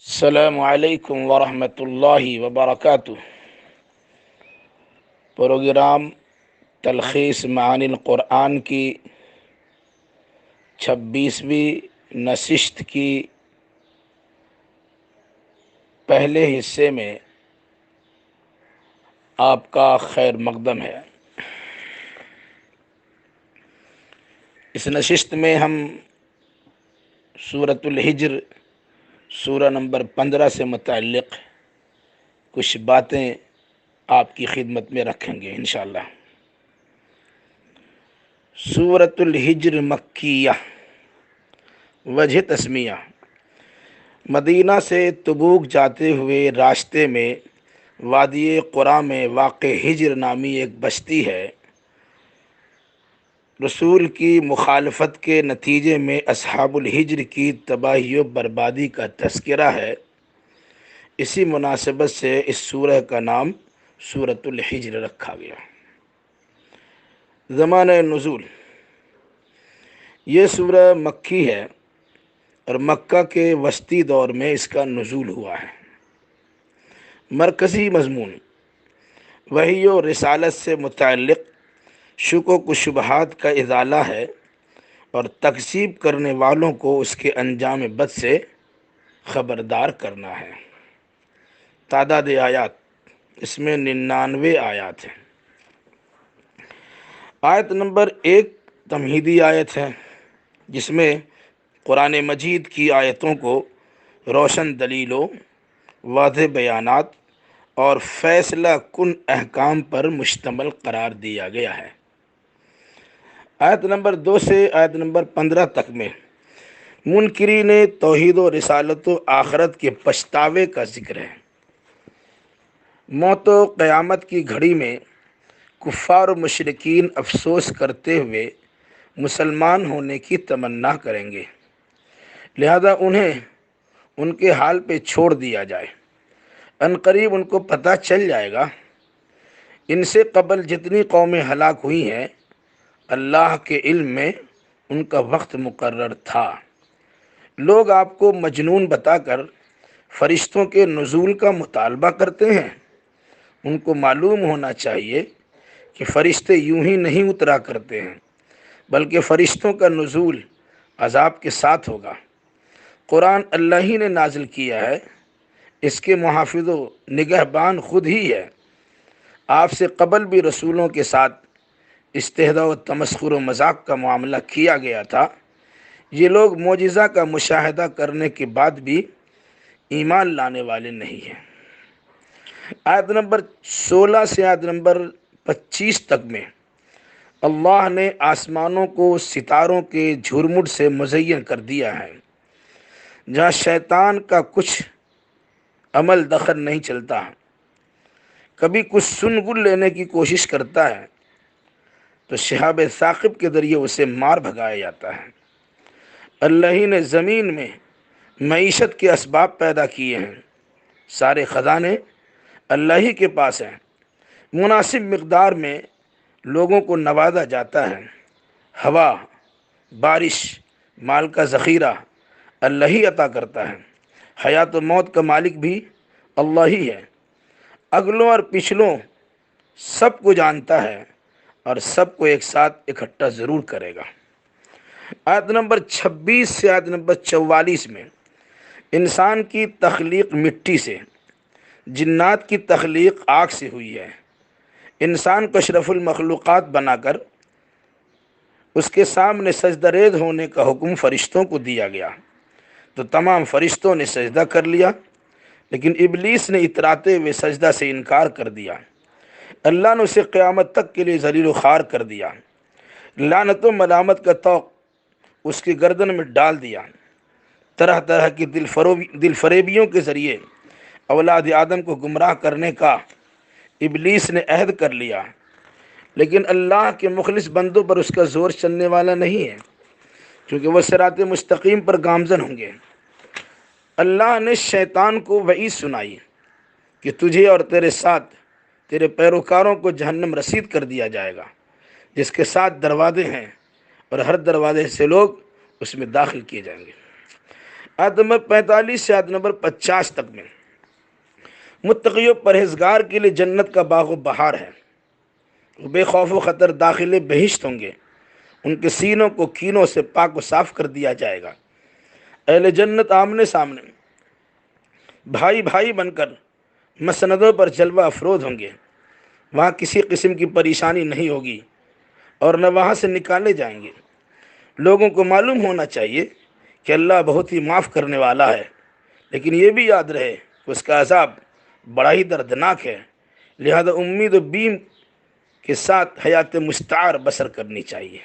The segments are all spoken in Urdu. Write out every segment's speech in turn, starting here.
السلام علیکم ورحمۃ اللہ وبرکاتہ۔ پروگرام تلخیص معانی القرآن کی 26ویں نشست کی پہلے حصے میں آپ کا خیر مقدم ہے۔ اس نشست میں ہم سورۃ الحجر سورہ نمبر 15 سے متعلق کچھ باتیں آپ کی خدمت میں رکھیں گے انشاءاللہ۔ سورۃ الحجر مکیہ، وجہ تسمیہ: مدینہ سے تبوک جاتے ہوئے راستے میں وادی قرا میں واقع حجر نامی ایک بستی ہے۔ رسول کی مخالفت کے نتیجے میں اصحاب الحجر کی تباہی و بربادی کا تذکرہ ہے۔ اسی مناسبت سے اس سورہ کا نام سورۃ الحجر رکھا گیا۔ زمانہ نزول: یہ سورہ مکی ہے اور مکہ کے وسطی دور میں اس کا نزول ہوا ہے۔ مرکزی مضمون وحی و رسالت سے متعلق شکوک و شبہات کا ازالہ ہے اور تکذیب کرنے والوں کو اس کے انجام بد سے خبردار کرنا ہے۔ تعداد آیات: اس میں 99 آیات ہیں۔ آیت نمبر 1 تمہیدی آیت ہے، جس میں قرآن مجید کی آیتوں کو روشن دلیلوں، واضح بیانات اور فیصلہ کن احکام پر مشتمل قرار دیا گیا ہے۔ آیت نمبر 2 سے آیت نمبر 15 تک میں منکرین توحید و رسالت و آخرت کے پچھتاوے کا ذکر ہے۔ موت و قیامت کی گھڑی میں کفار و مشرکین افسوس کرتے ہوئے مسلمان ہونے کی تمنا کریں گے، لہذا انہیں ان کے حال پہ چھوڑ دیا جائے۔ عنقریب ان کو پتہ چل جائے گا ان سے قبل جتنی قومیں ہلاک ہوئی ہیں، اللہ کے علم میں ان کا وقت مقرر تھا۔ لوگ آپ کو مجنون بتا کر فرشتوں کے نزول کا مطالبہ کرتے ہیں۔ ان کو معلوم ہونا چاہیے کہ فرشتے یوں ہی نہیں اترا کرتے ہیں، بلکہ فرشتوں کا نزول عذاب کے ساتھ ہوگا۔ قرآن اللہ ہی نے نازل کیا ہے، اس کے محافظ و نگہبان خود ہی ہے۔ آپ سے قبل بھی رسولوں کے ساتھ استہزاء و تمسخر و مذاق کا معاملہ کیا گیا تھا۔ یہ لوگ معجزہ کا مشاہدہ کرنے کے بعد بھی ایمان لانے والے نہیں ہیں۔ آیت نمبر 16 سے آیت نمبر 25 تک میں اللہ نے آسمانوں کو ستاروں کے جھرمٹ سے مزین کر دیا ہے، جہاں شیطان کا کچھ عمل دخل نہیں چلتا۔ کبھی کچھ سن گل لینے کی کوشش کرتا ہے تو شہاب ثاقب کے ذریعے اسے مار بھگایا جاتا ہے۔ اللہ ہی نے زمین میں معیشت کے اسباب پیدا کیے ہیں، سارے خزانے اللہ ہی کے پاس ہیں۔ مناسب مقدار میں لوگوں کو نوازا جاتا ہے۔ ہوا، بارش، مال کا ذخیرہ اللہ ہی عطا کرتا ہے۔ حیات و موت کا مالک بھی اللہ ہی ہے۔ اگلوں اور پچھلوں سب کو جانتا ہے اور سب کو ایک ساتھ اکٹھا ضرور کرے گا۔ آیت نمبر 26 سے آیت نمبر 44 میں انسان کی تخلیق مٹی سے، جنات کی تخلیق آگ سے ہوئی ہے۔ انسان کو اشرف المخلوقات بنا کر اس کے سامنے سجدہ ریز ہونے کا حکم فرشتوں کو دیا گیا تو تمام فرشتوں نے سجدہ کر لیا، لیکن ابلیس نے اتراتے ہوئے سجدہ سے انکار کر دیا۔ اللہ نے اسے قیامت تک کے لیے ذلیل و خوار کر دیا۔ لعنت و ملامت کا طوق اس کی گردن میں ڈال دیا۔ طرح طرح کی دل فریبیوں کے ذریعے اولاد آدم کو گمراہ کرنے کا ابلیس نے عہد کر لیا، لیکن اللہ کے مخلص بندوں پر اس کا زور چلنے والا نہیں ہے، کیونکہ وہ صراط مستقیم پر گامزن ہوں گے۔ اللہ نے شیطان کو وعید سنائی کہ تجھے اور تیرے ساتھ تیرے پیروکاروں کو جہنم رسید کر دیا جائے گا، جس کے 7 دروازے ہیں اور ہر دروازے سے لوگ اس میں داخل کیے جائیں گے۔ آیت نمبر 45 سے آیت نمبر 50 تک میں متقی و پرہیزگار کے لیے جنت کا باغ و بہار ہے، وہ بے خوف و خطر داخل بہشت ہوں گے، ان کے سینوں کو کینوں سے پاک و صاف کر دیا جائے گا۔ اہل جنت آمنے سامنے بھائی بھائی بن کر مسندوں پر جلوہ افروز ہوں گے، وہاں کسی قسم کی پریشانی نہیں ہوگی اور نہ وہاں سے نکالے جائیں گے۔ لوگوں کو معلوم ہونا چاہیے کہ اللہ بہت ہی معاف کرنے والا ہے، لیکن یہ بھی یاد رہے کہ اس کا عذاب بڑا ہی دردناک ہے، لہذا امید و بیم کے ساتھ حیات مستعار بسر کرنی چاہیے۔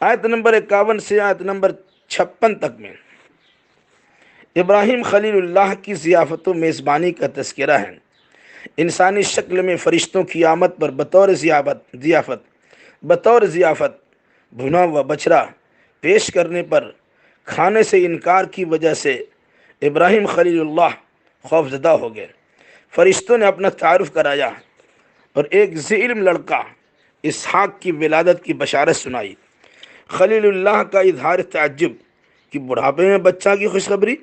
آیت نمبر 51 سے آیت نمبر 56 تک میں ابراہیم خلیل اللہ کی ضیافت و میزبانی کا تذکرہ ہے۔ انسانی شکل میں فرشتوں کی آمد پر بطور ضیافت بھنا ہوا بچڑا پیش کرنے پر کھانے سے انکار کی وجہ سے ابراہیم خلیل اللہ خوف زدہ ہو گئے۔ فرشتوں نے اپنا تعارف کرایا اور ایک ذی علم لڑکا اسحاق کی ولادت کی بشارت سنائی۔ خلیل اللہ کا اظہار تعجب کہ بڑھاپے میں بچہ کی خوشخبری۔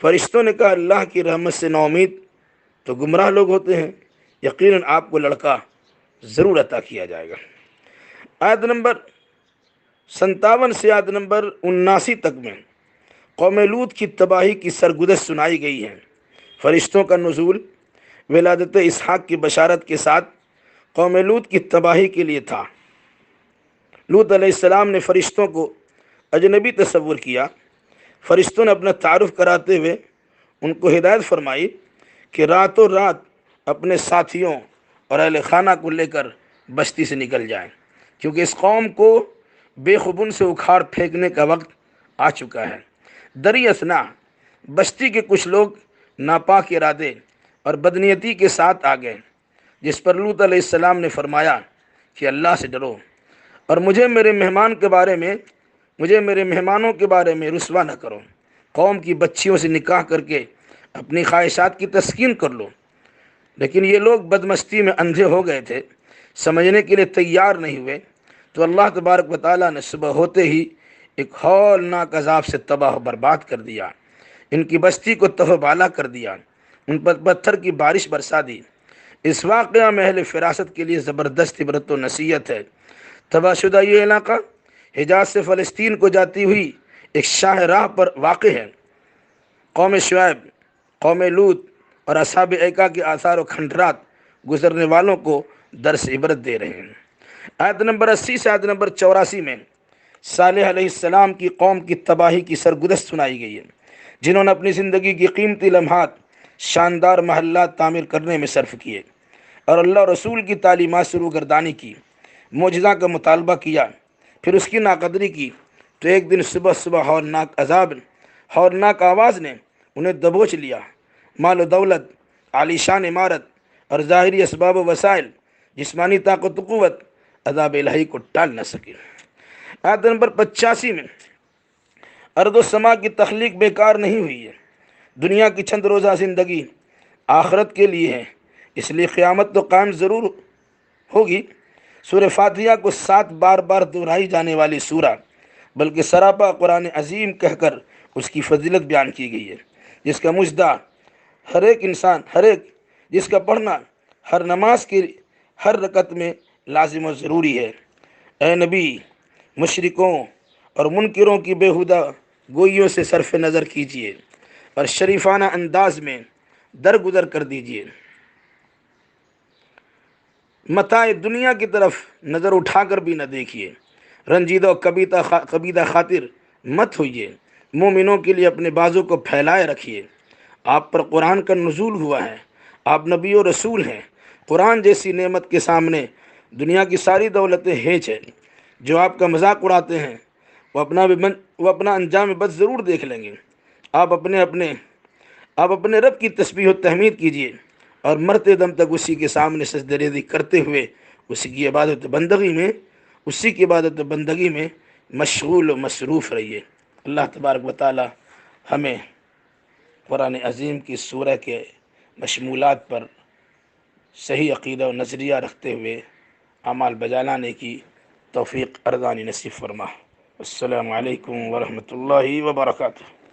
فرشتوں نے کہا اللہ کی رحمت سے نا امید تو گمراہ لوگ ہوتے ہیں، یقیناً آپ کو لڑکا ضرور عطا کیا جائے گا۔ آیت نمبر 57 سے آیت نمبر 79 تک میں قوم لوط کی تباہی کی سرگزشت سنائی گئی ہے۔ فرشتوں کا نزول ولادت اسحاق کی بشارت کے ساتھ قوم لوط کی تباہی کے لیے تھا۔ لوط علیہ السلام نے فرشتوں کو اجنبی تصور کیا۔ فرشتوں نے اپنا تعارف کراتے ہوئے ان کو ہدایت فرمائی کہ راتوں رات اپنے ساتھیوں اور اہل خانہ کو لے کر بستی سے نکل جائیں، کیونکہ اس قوم کو بے خبن سے اکھاڑ پھینکنے کا وقت آ چکا ہے۔ دری اثنا بستی کے کچھ لوگ ناپاک ارادے اور بدنیتی کے ساتھ آ گئے، جس پر لوط علیہ السلام نے فرمایا کہ اللہ سے ڈرو اور مجھے میرے مہمانوں کے بارے میں رسوا نہ کرو۔ قوم کی بچیوں سے نکاح کر کے اپنی خواہشات کی تسکین کر لو۔ لیکن یہ لوگ بدمستی میں اندھے ہو گئے تھے، سمجھنے کے لیے تیار نہیں ہوئے، تو اللہ تبارک و تعالیٰ نے صبح ہوتے ہی ایک ہولناک عذاب سے تباہ و برباد کر دیا، ان کی بستی کو تہ و بالا کر دیا، ان پر پتھر کی بارش برسا دی۔ اس واقعہ میں اہل فراست کے لیے زبردست عبرت و نصیحت ہے۔ تباہ شدہ یہ علاقہ حجاز سے فلسطین کو جاتی ہوئی ایک شاہ راہ پر واقع ہے۔ قوم شعیب، قوم لوط اور اصحاب ایکا کے آثار و کھنڈرات گزرنے والوں کو درس عبرت دے رہے ہیں۔ آیت نمبر 80 سے آیت نمبر 84 میں صالح علیہ السلام کی قوم کی تباہی کی سرگزشت سنائی گئی ہے، جنہوں نے اپنی زندگی کی قیمتی لمحات شاندار محلات تعمیر کرنے میں صرف کیے اور اللہ اور رسول کی تعلیمات سے روگردانی کی، معجزہ کا مطالبہ کیا، پھر اس کی ناقدری کی، تو ایک دن صبح صبح ہولناک آواز نے انہیں دبوچ لیا۔ مال و دولت، عالی شان عمارت اور ظاہری اسباب و وسائل، جسمانی طاقت و قوت عذاب الہی کو ٹال نہ سکے۔ آیت نمبر 85 میں ارض و سما کی تخلیق بیکار نہیں ہوئی ہے، دنیا کی چند روزہ زندگی آخرت کے لیے ہے، اس لیے قیامت تو قائم ضرور ہوگی۔ سورہ فاتحہ کو 7 بار دہرائی جانے والی سورہ، بلکہ سراپا قرآن عظیم کہہ کر اس کی فضیلت بیان کی گئی ہے، جس کا مجدہ جس کا پڑھنا ہر نماز کی ہر رکعت میں لازم و ضروری ہے۔ اے نبی، مشرکوں اور منکروں کی بیہودہ گوئیوں سے صرف نظر کیجیے اور شریفانہ انداز میں درگزر کر دیجیے۔ متاع دنیا کی طرف نظر اٹھا کر بھی نہ دیکھیے، رنجیدہ و کبیدہ خاطر مت ہوئیے، مومنوں کے لیے اپنے بازو کو پھیلائے رکھیے۔ آپ پر قرآن کا نزول ہوا ہے، آپ نبی و رسول ہیں۔ قرآن جیسی نعمت کے سامنے دنیا کی ساری دولتیں ہیچ ہیں۔ جو آپ کا مذاق اڑاتے ہیں وہ اپنا انجام بد ضرور دیکھ لیں گے۔ آپ اپنے رب کی تسبیح و تحمید کیجیے اور مرتے دم تک اسی کے سامنے سجدہ ریزی کرتے ہوئے اسی کی عبادت و بندگی میں مشغول و مصروف رہیے۔ اللہ تبارک و تعالی ہمیں قرآن عظیم کی سورہ کے مشمولات پر صحیح عقیدہ و نظریہ رکھتے ہوئے اعمال بجا لانے کی توفیق ارزانی نصیب فرما۔ السلام علیکم ورحمۃ اللہ وبرکاتہ۔